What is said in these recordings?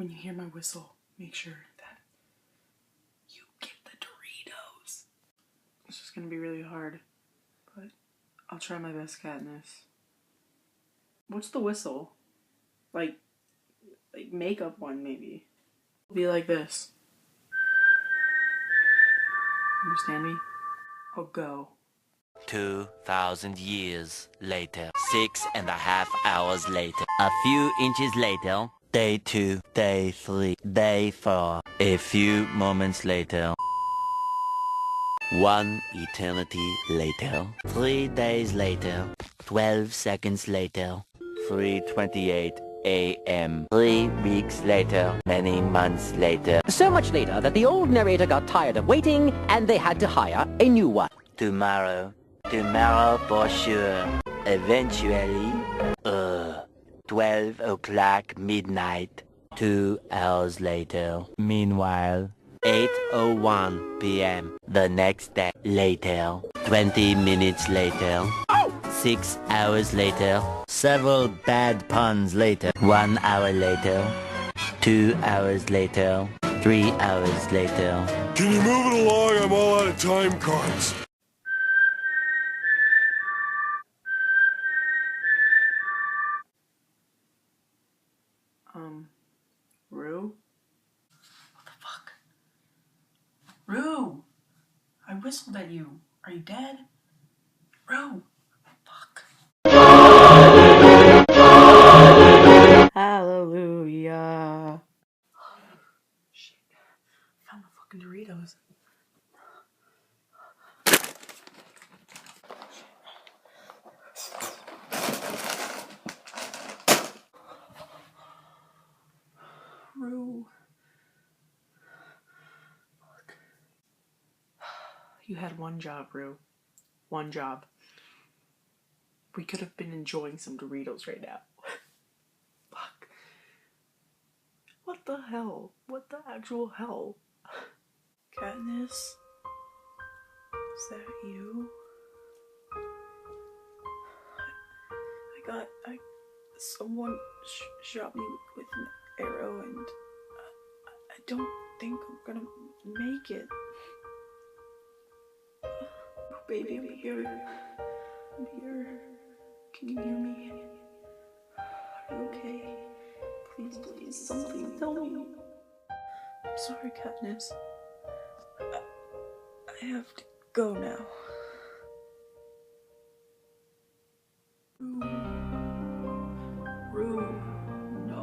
when you hear my whistle, make sure that you get the Doritos. It's just gonna be really hard, but I'll try my best, Katniss. What's the whistle? Like makeup one, maybe. It'll be like this. Understand me? I'll go. 2,000 years later. 6.5 hours later. A few inches later. Day 2, day 3, day 4. A few moments later. 1 eternity later. 3 days later. 12 seconds later. 3:28 a.m. 3 weeks later. Many months later. So much later that the old narrator got tired of waiting and they had to hire a new one. Tomorrow. Tomorrow for sure. Eventually. 12 o'clock midnight. 2 hours later. Meanwhile. 8:01 p.m. the next day. Later. 20 minutes later. 6 hours later. Several bad puns later. 1 hour later. 2 hours later. 3 hours later. Can you move it along? I'm all out of time cards. Rue? What the fuck? Rue! I whistled at you. Are you dead? Rue! Fuck. Hallelujah. Shit. Found the fucking Doritos. Rue. Fuck. You had one job, Rue. One job. We could have been enjoying some Doritos right now. Fuck. What the hell? What the actual hell? Katniss? Is that you? Someone shot me with an arrow and I don't think I'm gonna make it. Oh, baby, I'm here. I'm here. Can you hear me? Are you okay? Please, please, somebody tell me. I'm sorry, Katniss. I have to go now. Rue, no.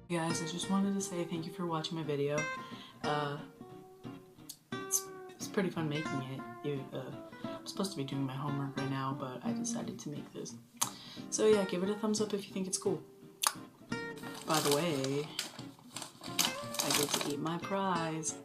Guys, I just wanted to say thank you for watching my video. It's pretty fun making it. I'm supposed to be doing my homework right now, but I decided to make this. So yeah, give it a thumbs up if you think it's cool. By the way, I get to eat my prize.